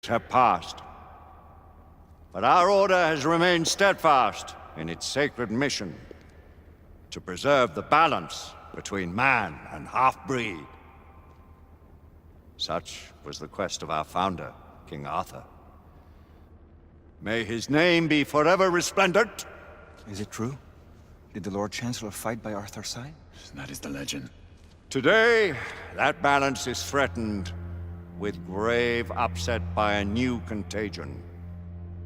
have passed. But our order has remained steadfast in its sacred mission to preserve the balance between man and half-breed. Such was the quest of our founder, King Arthur. May his name be forever resplendent. Is it true? Did the Lord Chancellor fight by Arthur's side? That is the legend. Today, that balance is threatened with grave upset by a new contagion.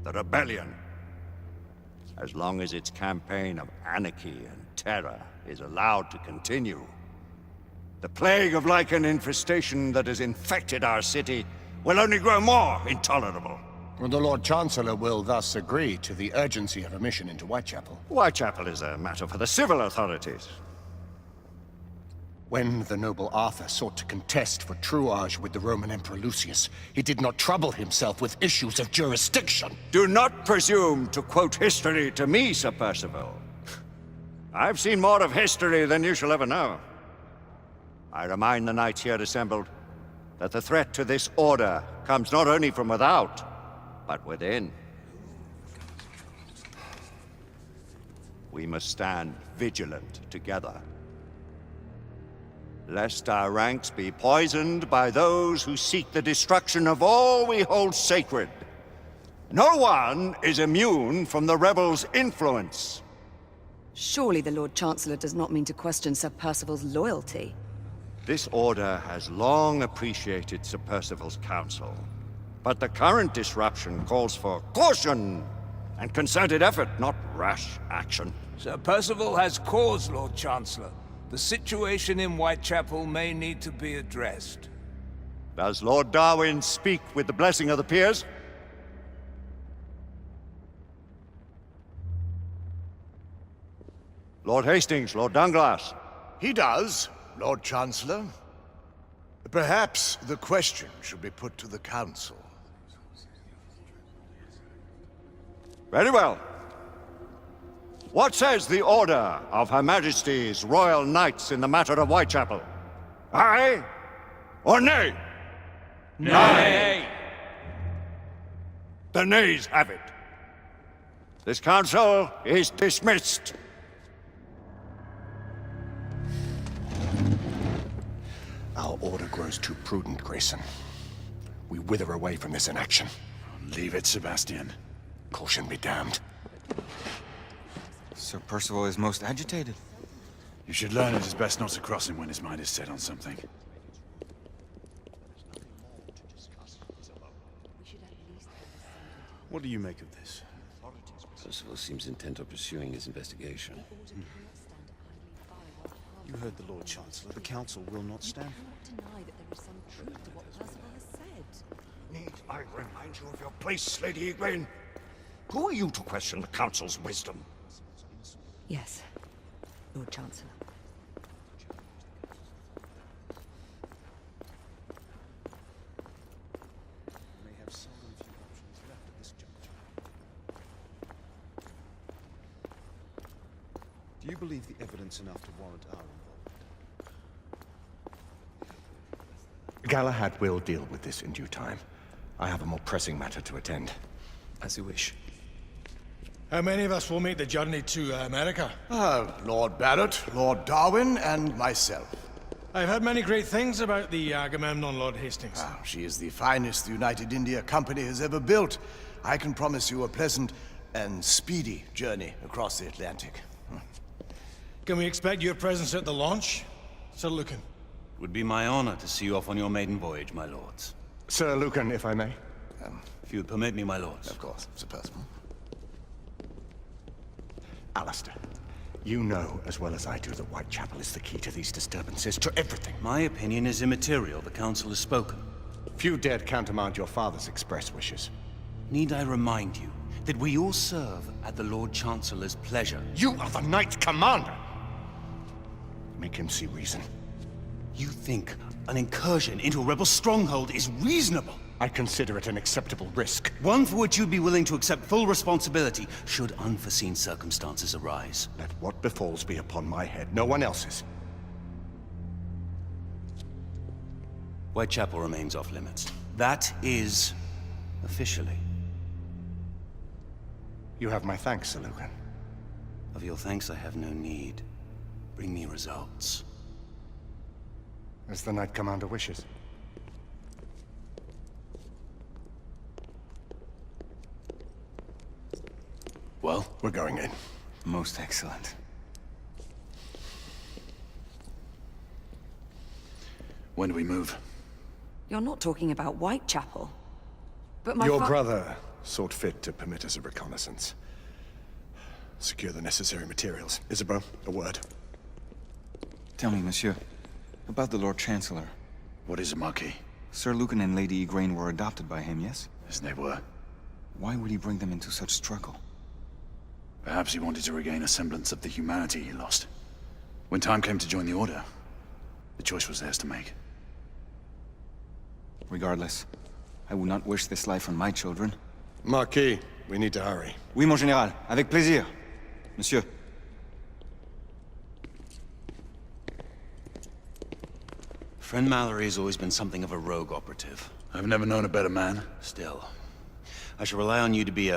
The rebellion. As long as its campaign of anarchy and terror is allowed to continue, the plague of lichen infestation that has infected our city will only grow more intolerable. Well, the Lord Chancellor will thus agree to the urgency of a mission into Whitechapel. Whitechapel is a matter for the civil authorities. When the noble Arthur sought to contest for truage with the Roman Emperor Lucius, he did not trouble himself with issues of jurisdiction. Do not presume to quote history to me, Sir Percival. I've seen more of history than you shall ever know. I remind the knights here assembled that the threat to this order comes not only from without, but within. We must stand vigilant together, lest our ranks be poisoned by those who seek the destruction of all we hold sacred. No one is immune from the rebels' influence. Surely the Lord Chancellor does not mean to question Sir Percival's loyalty. This order has long appreciated Sir Percival's counsel, but the current disruption calls for caution and concerted effort, not rash action. Sir Percival has cause, Lord Chancellor. The situation in Whitechapel may need to be addressed. Does Lord Darwin speak with the blessing of the peers? Lord Hastings, Lord Dunglass. He does, Lord Chancellor. Perhaps the question should be put to the Council. Very well. What says the Order of Her Majesty's Royal Knights in the matter of Whitechapel? Aye or nay? Nay! The nays have it. This council is dismissed. Our order grows too prudent, Grayson. We wither away from this inaction. Leave it, Sebastian. Caution be damned. Sir Percival is most agitated. You should learn it is best not to cross him when his mind is set on something. What do you make of this? Percival seems intent on pursuing his investigation. You heard the Lord Chancellor. The Council will not stand. Deny that there is some truth to what Percival has said. Need I remind you of your place, Lady Egwene? Who are you to question the Council's wisdom? Yes, Lord Chancellor. May have so few options left at this juncture. Do you believe the evidence enough to warrant our involvement? Galahad will deal with this in due time. I have a more pressing matter to attend. As you wish. How many of us will make the journey to America? Lord Barrett, Lord Darwin, and myself. I've heard many great things about the Agamemnon, Lord Hastings. She is the finest the United India Company has ever built. I can promise you a pleasant and speedy journey across the Atlantic. Can we expect your presence at the launch, Sir Lucan? It would be my honor to see you off on your maiden voyage, my lords. Sir Lucan, if I may. If you would permit me, my lords. Of course, Sir Percival. Alistair, you know as well as I do that Whitechapel is the key to these disturbances, to everything. My opinion is immaterial. The Council has spoken. Few dared countermand your father's express wishes. Need I remind you that we all serve at the Lord Chancellor's pleasure? You are the Knight Commander! Make him see reason. You think an incursion into a rebel stronghold is reasonable? I consider it an acceptable risk. One for which you'd be willing to accept full responsibility should unforeseen circumstances arise. Let what befalls be upon my head, no one else's. Whitechapel remains off limits. That is officially. You have my thanks, Sir Lucan. Of your thanks I have no need. Bring me results. As the Knight Commander wishes. Well, We're going in. Most excellent. when do we move? You're not talking about Whitechapel. But my Your fa- brother sought fit to permit us a reconnaissance. Secure the necessary materials. Isabeau, a word. Tell me, monsieur, about the Lord Chancellor. What is a Marquis? Sir Lucan and Lady Igraine were adopted by him, yes? As they were. Why would he bring them into such struggle? Perhaps he wanted to regain a semblance of the humanity he lost. When time came to join the Order, the choice was theirs to make. Regardless, I would not wish this life on my children. Marquis, we need to hurry. Oui, mon général. Avec plaisir. Monsieur. Friend Mallory has always been something of a rogue operative. I've never known a better man. Still, I shall rely on you to be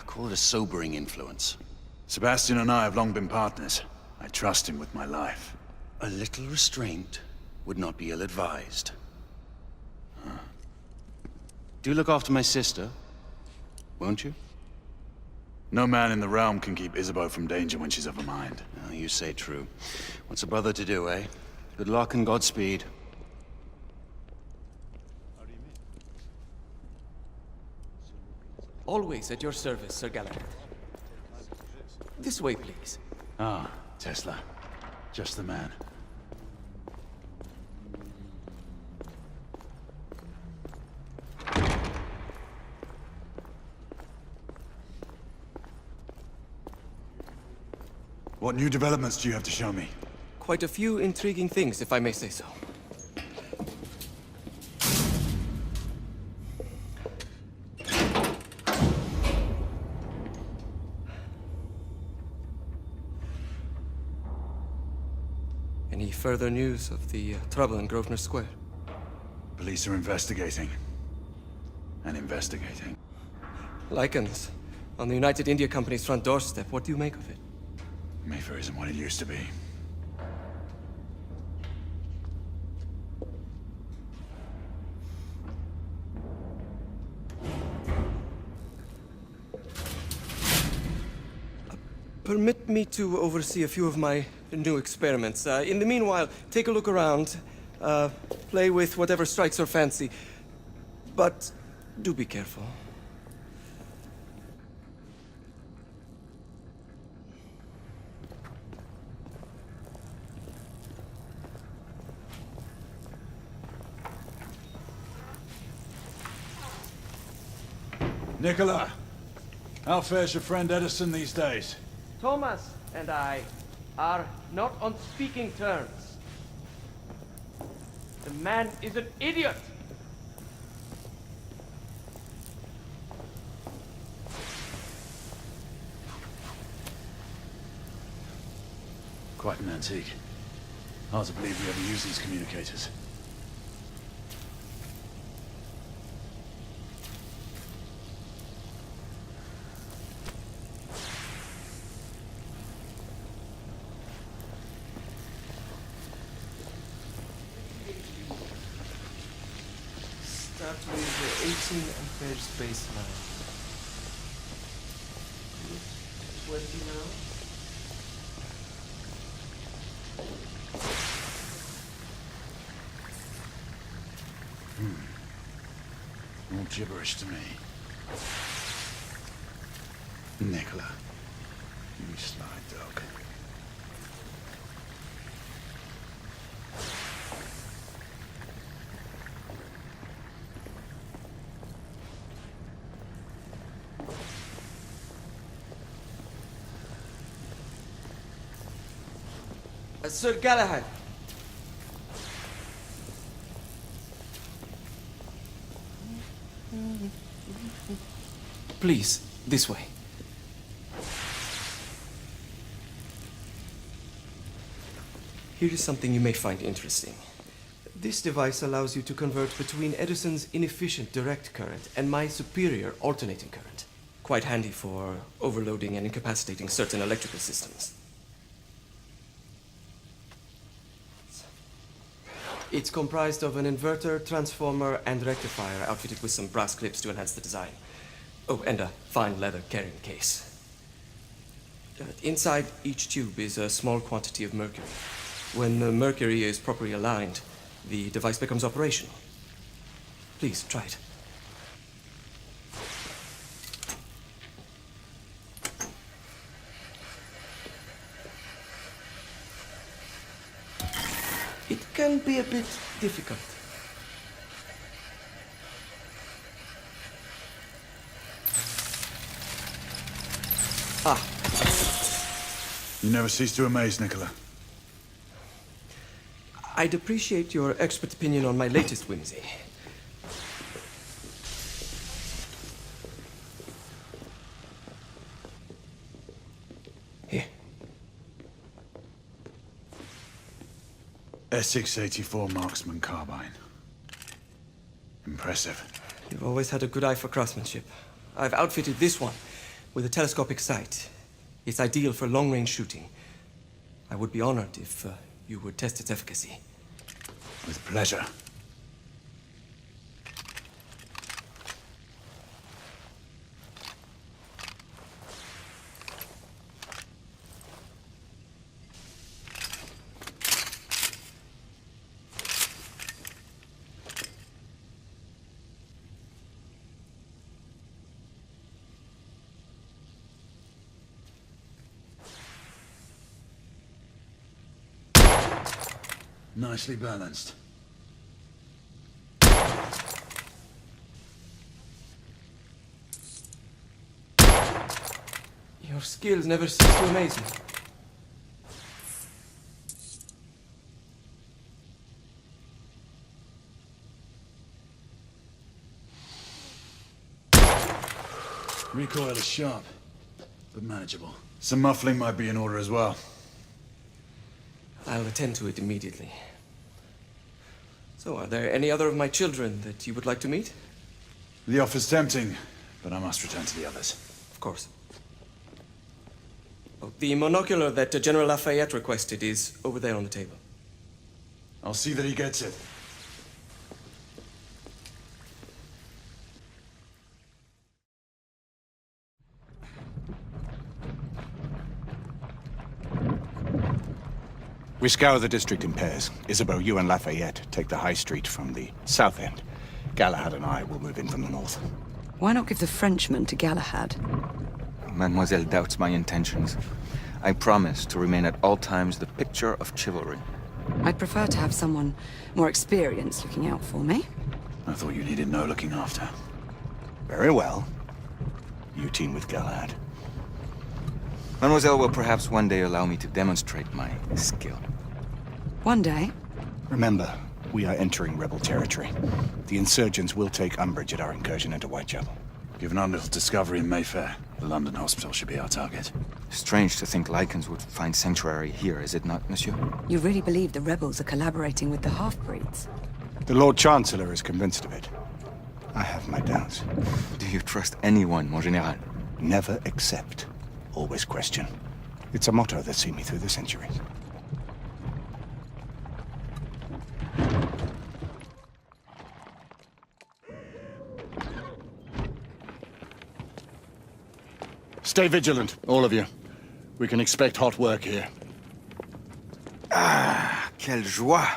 call it a sobering influence. Sebastian and I have long been partners. I trust him with my life. A little restraint would not be ill-advised. Do look after my sister, won't you? No man in the realm can keep Isabeau from danger when she's of a mind. Oh, you say true. What's a brother to do, eh? Good luck and Godspeed. Always at your service, Sir Galahad. This way, please. Ah, Tesla. Just the man. What new developments do you have to show me? Quite a few intriguing things, if I may say so. Any further news of the trouble in Grosvenor Square? Police are investigating. And investigating. Lycans, on the United India Company's front doorstep. What do you make of it? Mayfair isn't what it used to be. Permit me to oversee a few of my new experiments. In the meanwhile, take a look around. Play with whatever strikes your fancy. But do be careful. Nicola, how fares your friend Edison these days? Thomas and I are not on speaking terms. The man is an idiot! Quite an antique. Hard to believe we ever use these communicators. Start with the 18 amperes baseline. 20 now. All gibberish to me. Nicola, you sly dog. Sir Galahad. Please, this way. Here is something you may find interesting. This device allows you to convert between Edison's inefficient direct current and my superior alternating current. Quite handy for overloading and incapacitating certain electrical systems. It's comprised of an inverter, transformer, and rectifier outfitted with some brass clips to enhance the design. Oh, and a fine leather carrying case. Inside each tube is a small quantity of mercury. When the mercury is properly aligned, the device becomes operational. Please, try it. It can be a bit difficult. Ah. You never cease to amaze, Nicola. I'd appreciate your expert opinion on my latest whimsy. Here. S684 Marksman Carbine. Impressive. You've always had a good eye for craftsmanship. I've outfitted this one with a telescopic sight. It's ideal for long-range shooting. I would be honored if you would test its efficacy. With pleasure. Nicely balanced. Your skills never cease to amaze me. Recoil is sharp, but manageable. Some muffling might be in order as well. I'll attend to it immediately. So, are there any other of my children that you would like to meet? The offer's tempting, but I must return to the others. Of course. Oh, the monocular that General Lafayette requested is over there on the table. I'll see that he gets it. We scour the district in pairs. Isabeau, you and Lafayette take the high street from the south end. Galahad and I will move in from the north. Why not give the Frenchman to Galahad? Mademoiselle doubts my intentions. I promise to remain at all times the picture of chivalry. I'd prefer to have someone more experienced looking out for me. I thought you needed no looking after. Very well. You team with Galahad. Mademoiselle will perhaps one day allow me to demonstrate my skill. One day. Remember, we are entering rebel territory. The insurgents will take umbrage at our incursion into Whitechapel. Given our little discovery in Mayfair, the London hospital should be our target. Strange to think Lycans would find sanctuary here, is it not, monsieur? You really believe the rebels are collaborating with the half-breeds? The Lord Chancellor is convinced of it. I have my doubts. Do you trust anyone, mon général? Never accept. Always question. It's a motto that's seen me through the centuries. Stay vigilant, all of you. We can expect hot work here. Ah, quelle joie!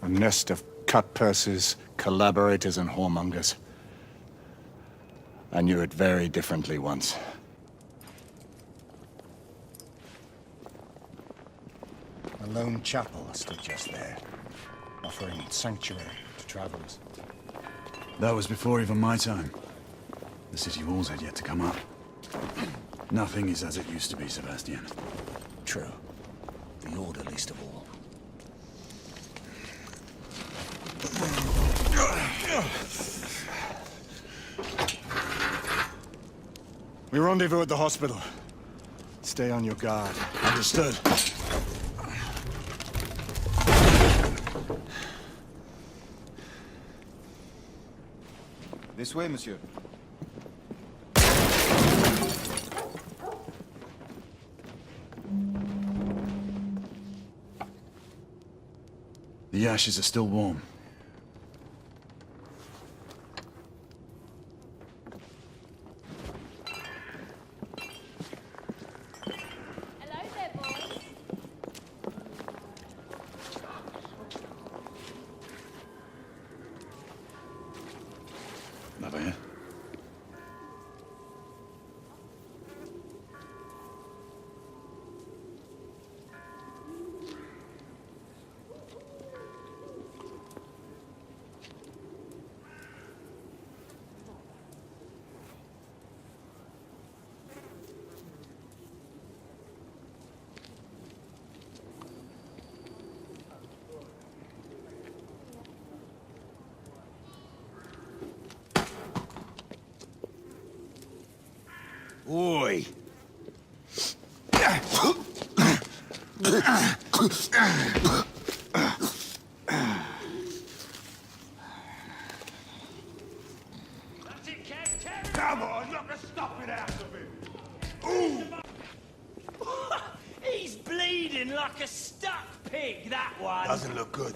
A nest of cut-purses, collaborators, and whoremongers. I knew it very differently once. A lone chapel stood just there, offering sanctuary to travelers. That was before even my time. The city walls had yet to come up. Nothing is as it used to be, Sebastian. True. The Order least of all. We rendezvous at the hospital. Stay on your guard. Understood. This way, monsieur. The ashes are still warm. Hello there, boys. Over here. Oi! Come on, knock a stuffing out of him! He's bleeding like a stuck pig, that one. Doesn't look good.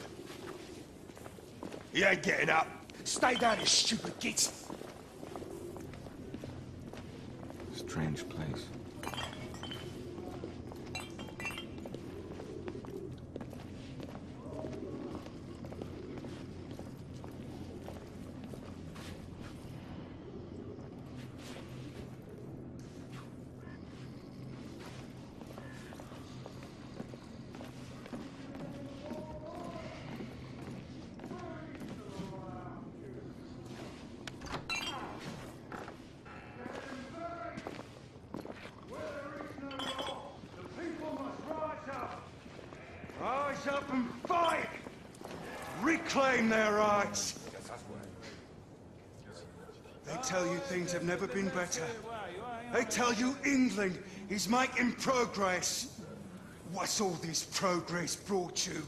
He ain't getting up. Stay down, you stupid git. Strange place. Rise up and fight! Reclaim their rights! They tell you things have never been better. They tell you England is making progress. What's all this progress brought you?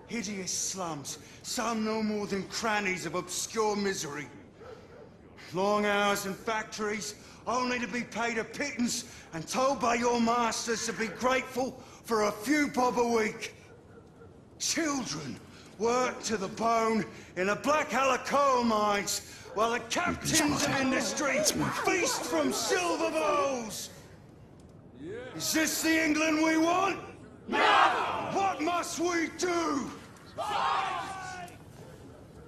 Hideous slums, some no more than crannies of obscure misery. Long hours in factories, only to be paid a pittance and told by your masters to be grateful for a few bob a week. Children work to the bone in the Black Halla coal mines while the captains of industry feast from silver bowls. Is this the England we want? No! What must we do? Fight!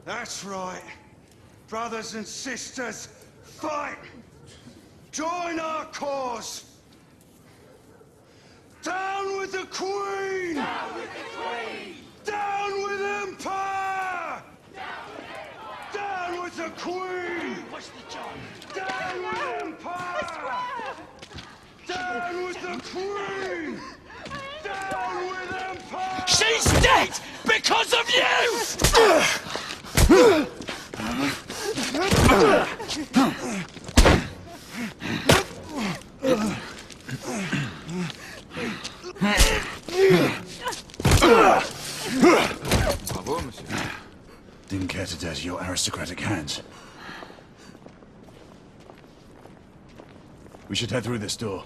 That's right. Brothers and sisters, fight! Join our cause! Down with the Queen! Down with the Queen! Down with Empire! Down with the Queen! What's the job? Down with Empire! Down with the Queen! Down with Empire! She's dead because of you! Bravo, monsieur. Didn't care to dirty your aristocratic hands. We should head through this door.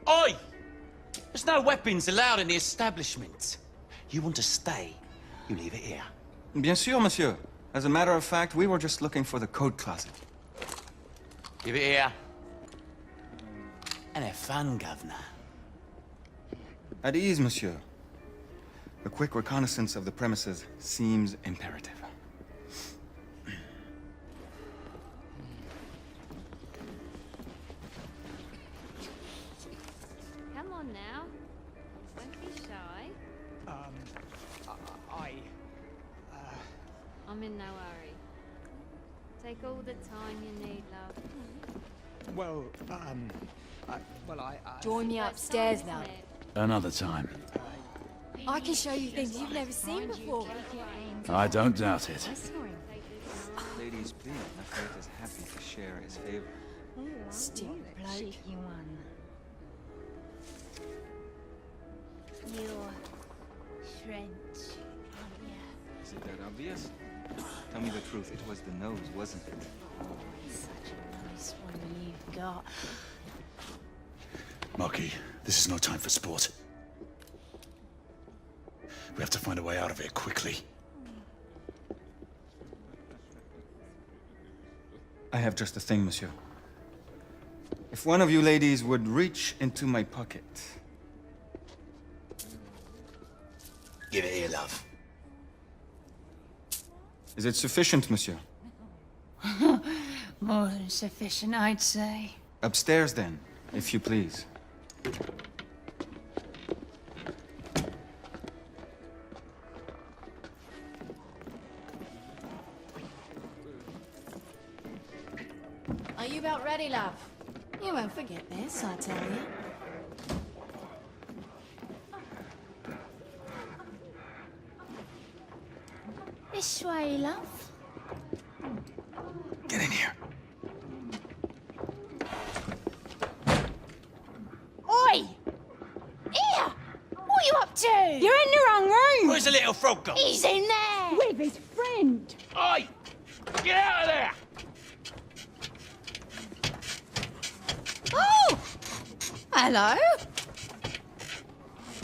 Oi! There's no weapons allowed in the establishment. You want to stay, you leave it here. Bien sûr, monsieur. As a matter of fact, we were just looking for the code closet. Give it here. And have fun, Governor. At ease, monsieur. A quick reconnaissance of the premises seems imperative. Come on now. Don't be shy. I'm in no hurry. Take all the time you need, love. Join me upstairs now. Another time. I can show you things you've never seen before. I don't doubt it. Ladies, please. Lafayette is happy to share his favor. Stupid bloke. You're French, aren't you? Is it that obvious? Tell me the truth. It was the nose, wasn't it? Such a nice one you've got. Marquis, this is no time for sport. We have to find a way out of here quickly. I have just the thing, monsieur. If one of you ladies would reach into my pocket. Give it here, love. Is it sufficient, monsieur? More than sufficient, I'd say. Upstairs, then, if you please. Are you about ready, love? You won't forget this, I tell you. This way, love. Get in here. Oi! Here! What are you up to? You're in the wrong room! Where's the little frog gone? He's in there! With his friend! Oi! Get out of there! Oh! Hello?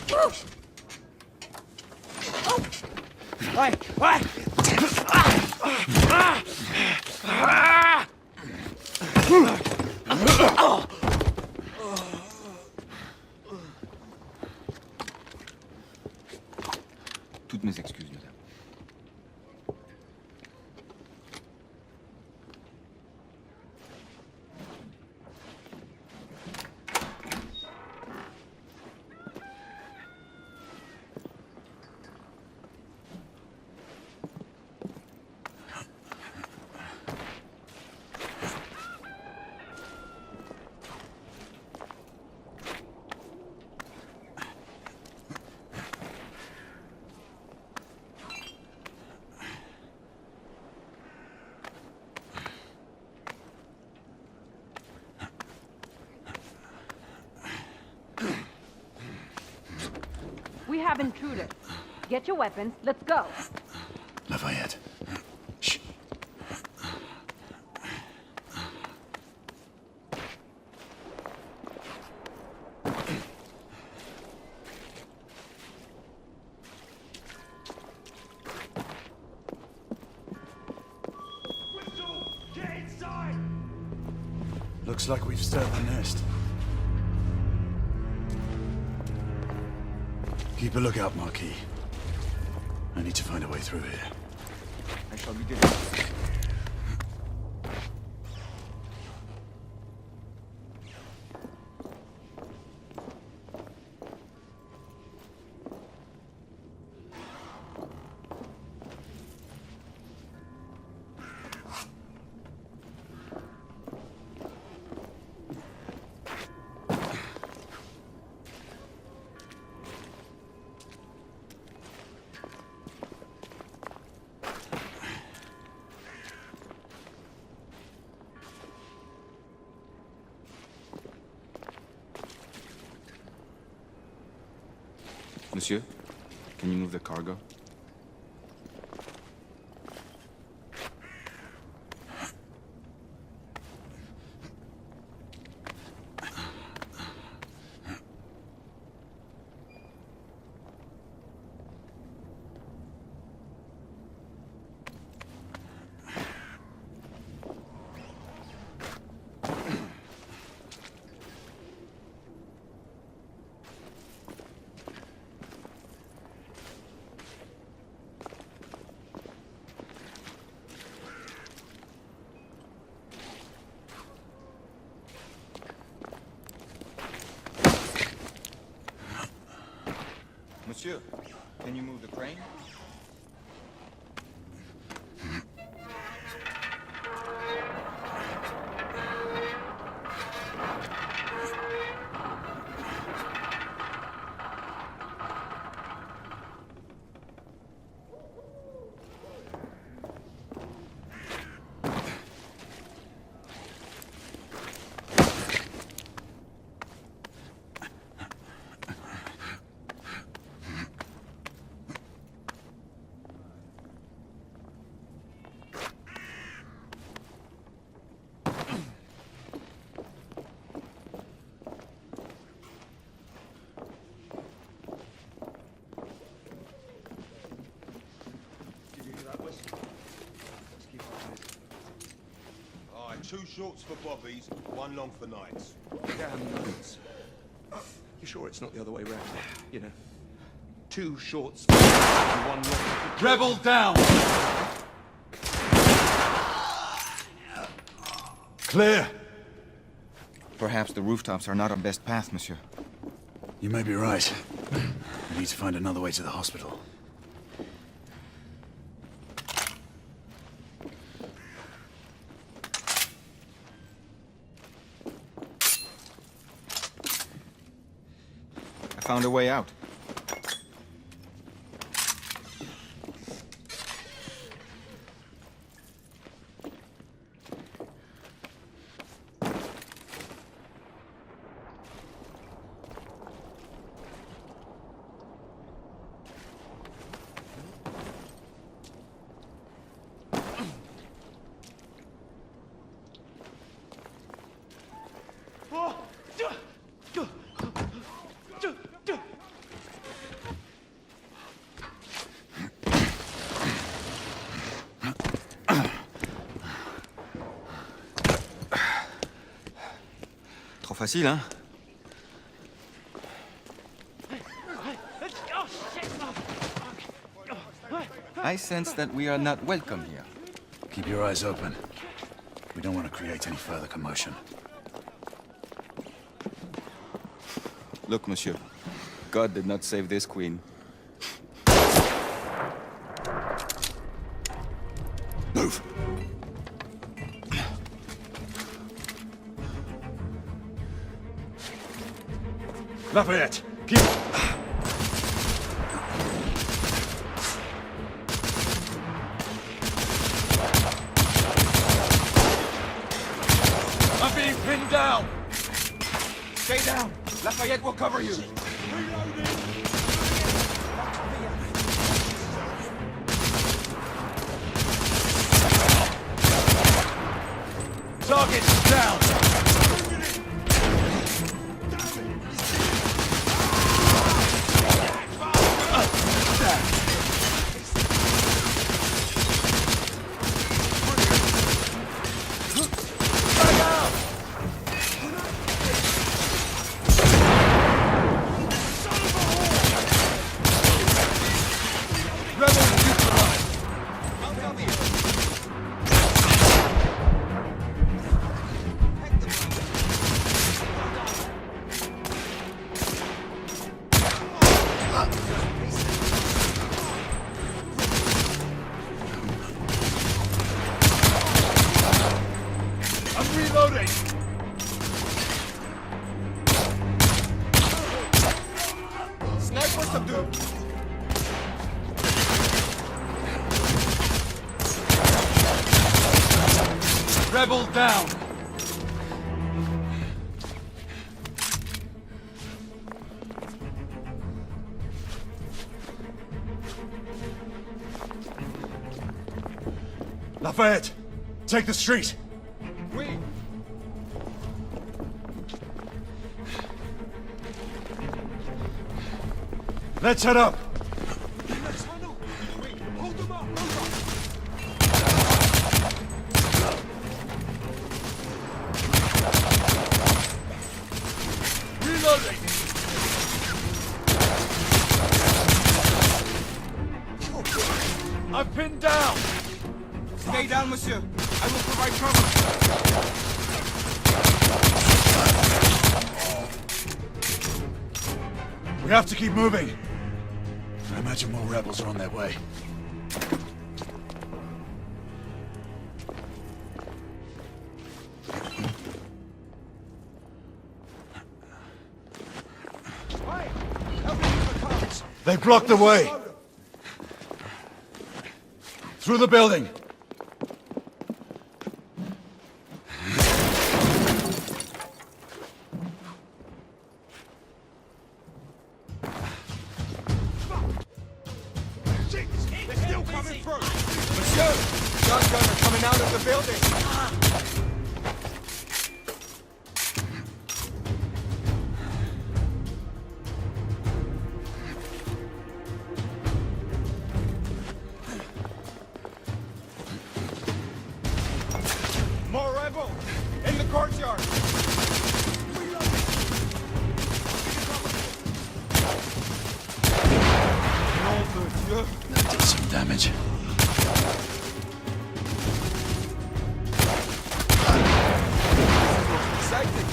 Woo. Oh! Oi! Oi! Toutes mes excuses, madame. We have intruders. Get your weapons. Let's go. Lafayette. Shh. Get inside! Looks like we've stirred the nest. Keep a lookout, Marquis. I need to find a way through here. I shall be diligent. Monsieur, can you move the cargo? Monsieur, can you move the crane? Alright, 2 shorts for bobbies, 1 long for nights. Damn nuts. You sure it's not the other way round? You know, 2 shorts and 1 long. Rebel down! Clear! Perhaps the rooftops are not our best path, monsieur. You may be right. We need to find another way to the hospital. I found a way out. Trop facile, hein? I sense that we are not welcome here. Keep your eyes open. We don't want to create any further commotion. Look, monsieur. God did not save this queen. Move! Lafayette, keep... I'm being pinned down! Stay down! Lafayette will cover you! Target's down! Reloading! Sniper subdued! Rebel down! Lafayette! Take the street! Oui! Let's head up! Hold them up! Reloading! I'm pinned down! Stay down, monsieur. I will provide cover. We have to keep moving. imagine more rebels are on their way. They blocked the way! Through the building! They're still coming through! Monsieur! Shotgun are coming out of the building! More rebels! In the courtyard! That did some damage. Exciting!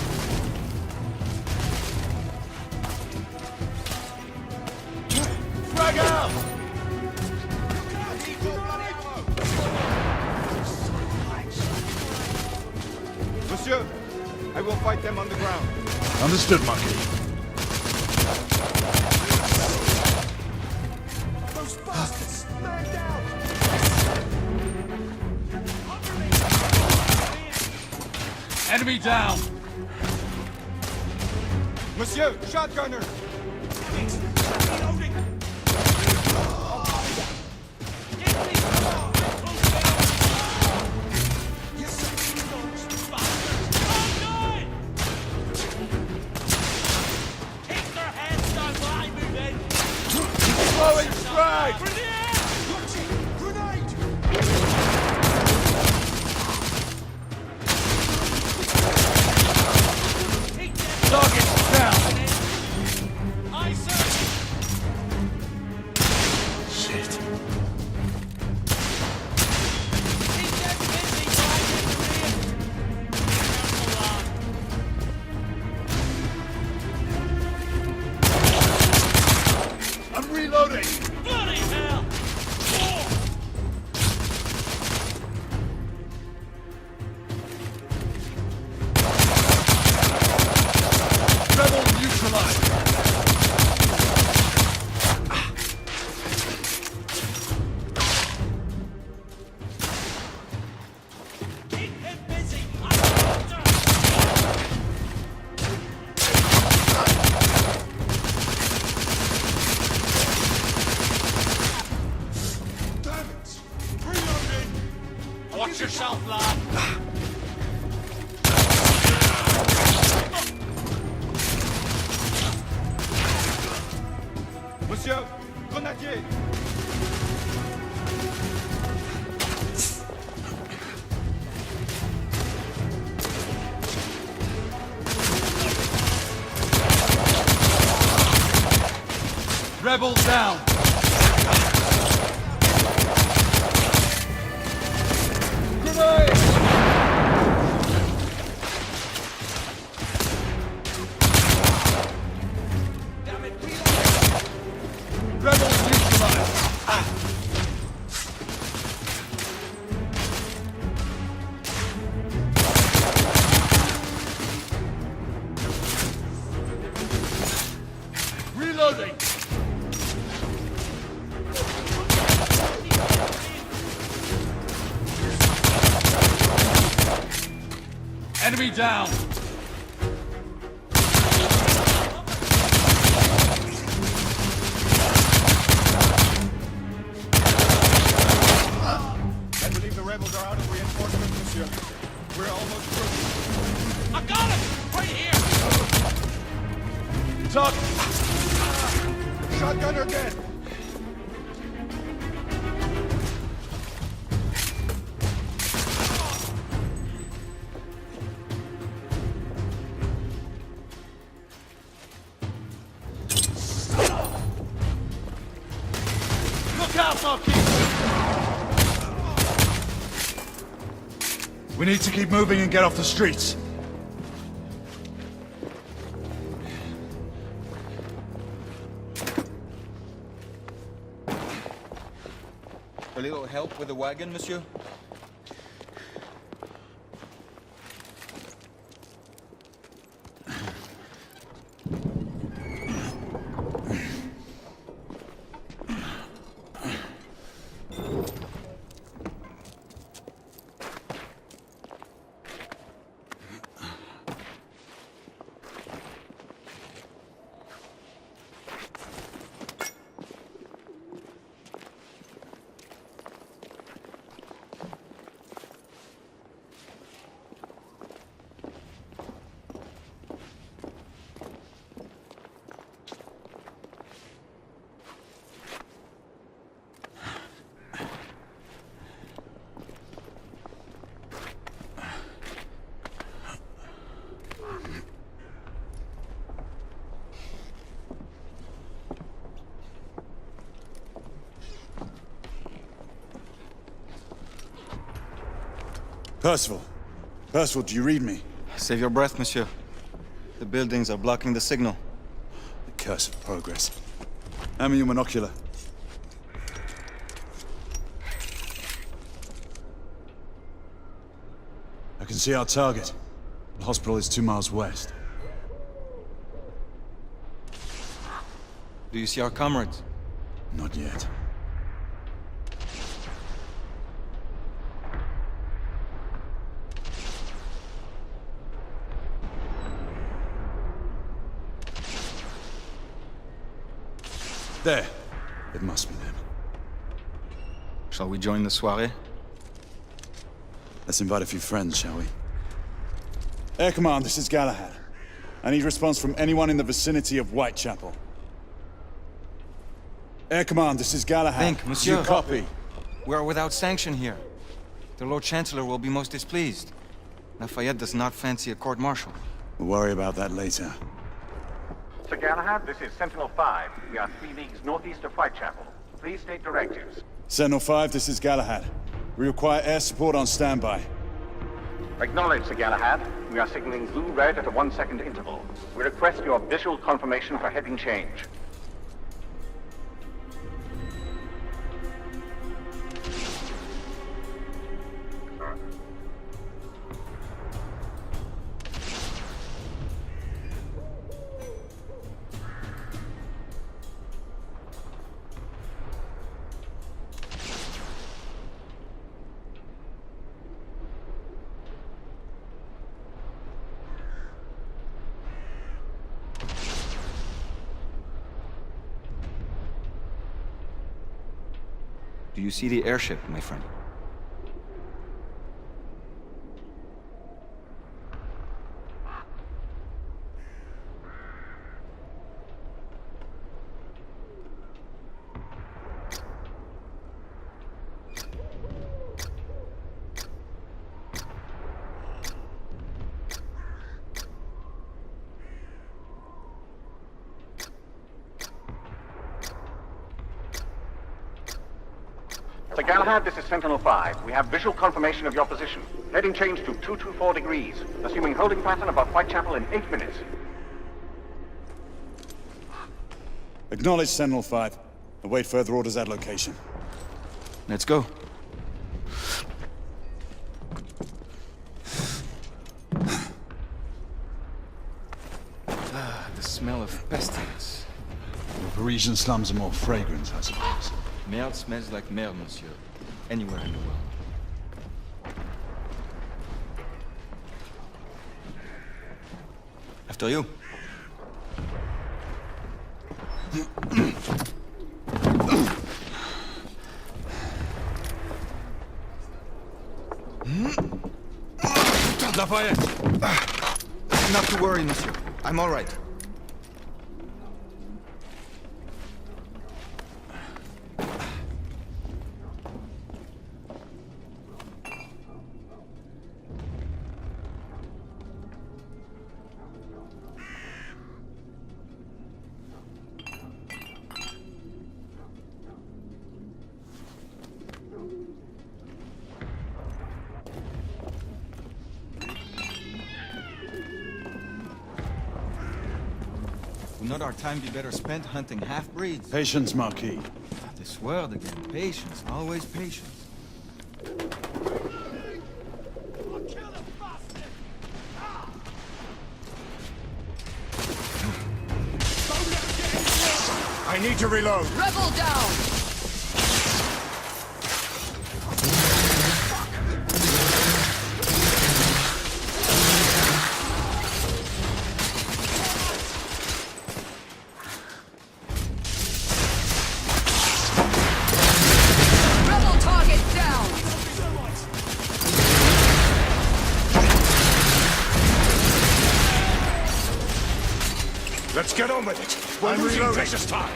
Frag out! Monsieur, I will fight them on the ground. Understood, Monkey. Those bastards! Man down! Enemy down! Monsieur, shotgunner! Throwing frag! Target down! Shit. I'm reloading! Bloody hell! Rebel neutralized! Keep him busy! Damn it! Reloading! Watch yourself, lad. Monsieur, grenadier! Rebels down! Grenade! Damn it, Rebels neutralized! Reloading! Enemy down! I believe the rebels are out of reinforcements, monsieur. We're almost through. I got him! Right here! Target! Shotgunner dead! Look out, Marquis! We need to keep moving and get off the streets. A little help with the wagon, monsieur? Percival. Percival, do you read me? Save your breath, monsieur. The buildings are blocking the signal. The curse of progress. Hand me your monocular. I can see our target. The hospital is 2 miles west. Do you see our comrades? Not yet. There. It must be them. Shall we join the soirée? Let's invite a few friends, shall we? Air Command, this is Galahad. I need response from anyone in the vicinity of Whitechapel. Air Command, this is Galahad. Think, monsieur. You copy? We are without sanction here. The Lord Chancellor will be most displeased. Lafayette does not fancy a court-martial. We'll worry about that later. Sir Galahad, this is Sentinel-5. We are 3 leagues northeast of Whitechapel. Please state directives. Sentinel-5, this is Galahad. We require air support on standby. Acknowledged, Sir Galahad. We are signaling blue-red at a 1-second interval. We request your visual confirmation for heading change. Do you see the airship, my friend? Sir Galahad, this is Sentinel-5. We have visual confirmation of your position. Heading change to 224 degrees, assuming holding pattern above Whitechapel in 8 minutes. Acknowledge Sentinel-5. Await further orders at location. Let's go. The smell of pestilence. The Parisian slums are more fragrant, I suppose. Merde smells like merde, monsieur. Anywhere in the world. After you. Lafayette! Not to worry, monsieur. I'm all right. Would not our time be better spent hunting half-breeds? Patience, Marquis. This word again. Patience. Always patience. I need to reload. Rebel down! Rebel target down! Let's get on with it. We're losing precious time.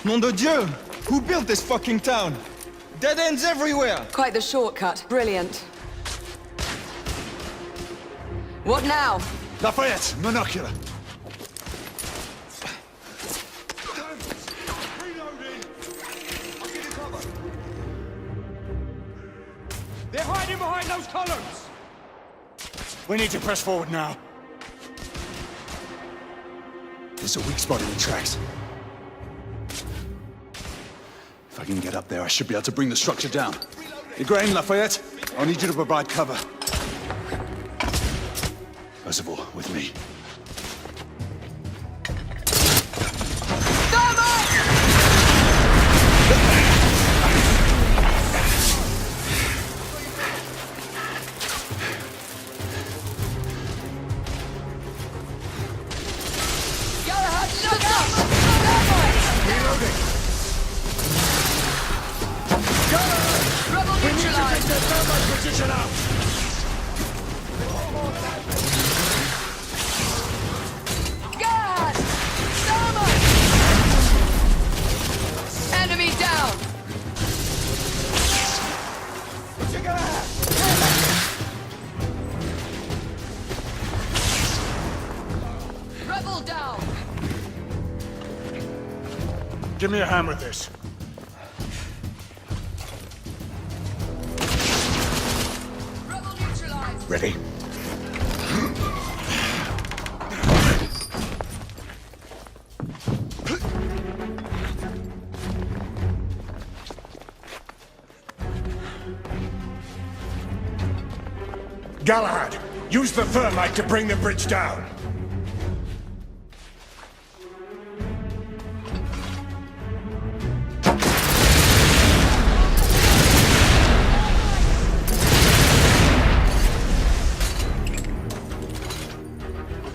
Nom de Dieu! Who built this fucking town? Dead ends everywhere! Quite the shortcut. Brilliant. What now? Lafayette, monocular. They're hiding behind those columns! We need to press forward now. There's a weak spot in the tracks. If I can get up there, I should be able to bring the structure down. Igraine, Lafayette, I'll need you to provide cover. First of all, with me. Enemy down! Rebel down! Give me a hand with this. Rebel neutralized! Ready? Galahad, use the thermite to bring the bridge down.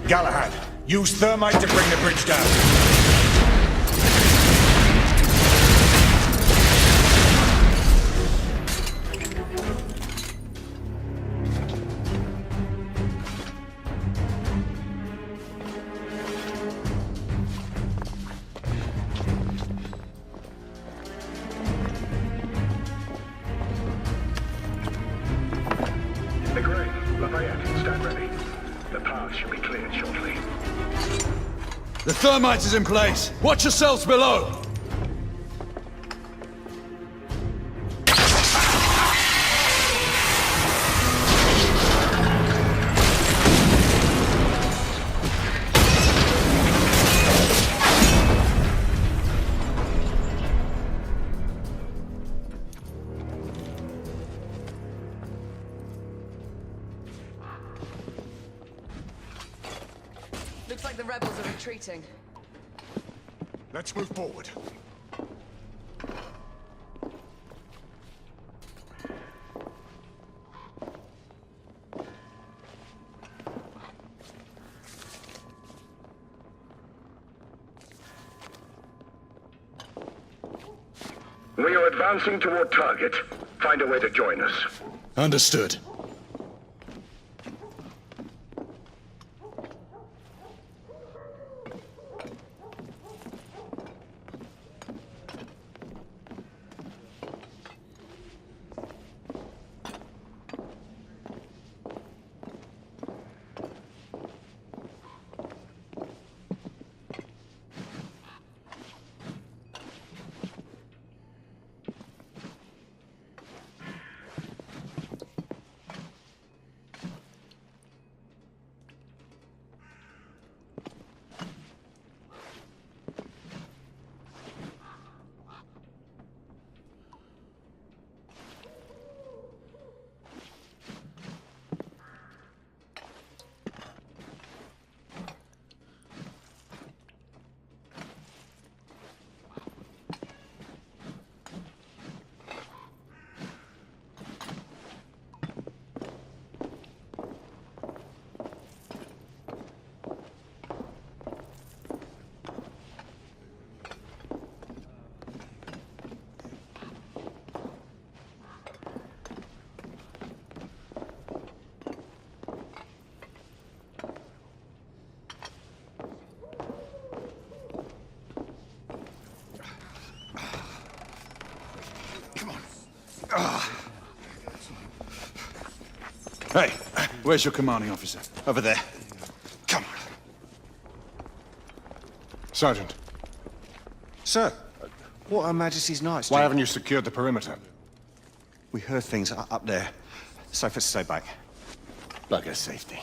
Galahad, use thermite to bring the bridge down. Igraine, Lafayette, stand ready. The path should be cleared shortly. The thermite is in place. Watch yourselves below. Looks like the rebels are retreating. Let's move forward. We are advancing toward target. Find a way to join us. Understood. Hey, where's your commanding officer? Over there. Come on. Sergeant. Sir, what Her Majesty's Knights Why haven't you secured the perimeter? We heard things up there. Safe to stay back. Bugger safety.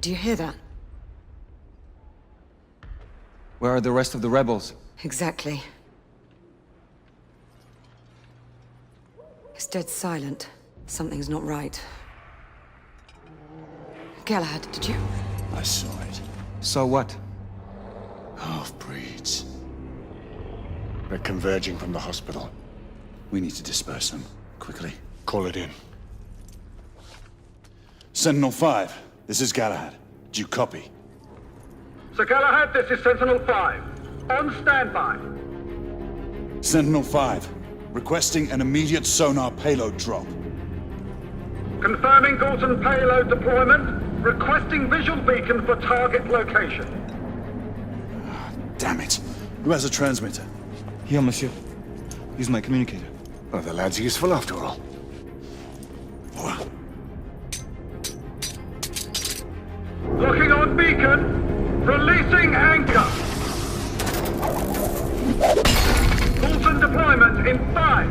Do you hear that? Where are the rest of the rebels? Exactly. It's dead silent. Something's not right. Galahad, did you? I saw it. So what? Half-breeds. They're converging from the hospital. We need to disperse them, quickly. Call it in. Sentinel-5, this is Galahad. Do you copy? Sir Galahad, this is Sentinel-5. On standby. Sentinel-5, requesting an immediate sonar payload drop. Confirming Gorton payload deployment. Requesting visual beacon for target location. Damn it. Who has a transmitter? Here, monsieur. Use my communicator. Oh, the lad's useful after all. Locking on beacon. Releasing anchor. Gorton deployment in 5,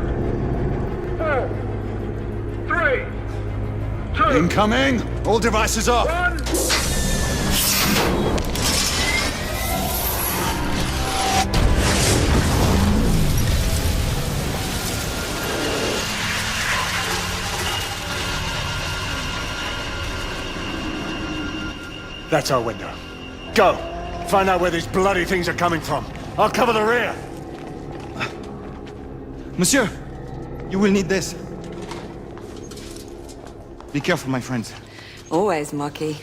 4, 3, 2... Incoming! All devices off! 1. That's our window. Go! Find out where these bloody things are coming from. I'll cover the rear! Monsieur! You will need this. Be careful, my friends. Always, Marquis.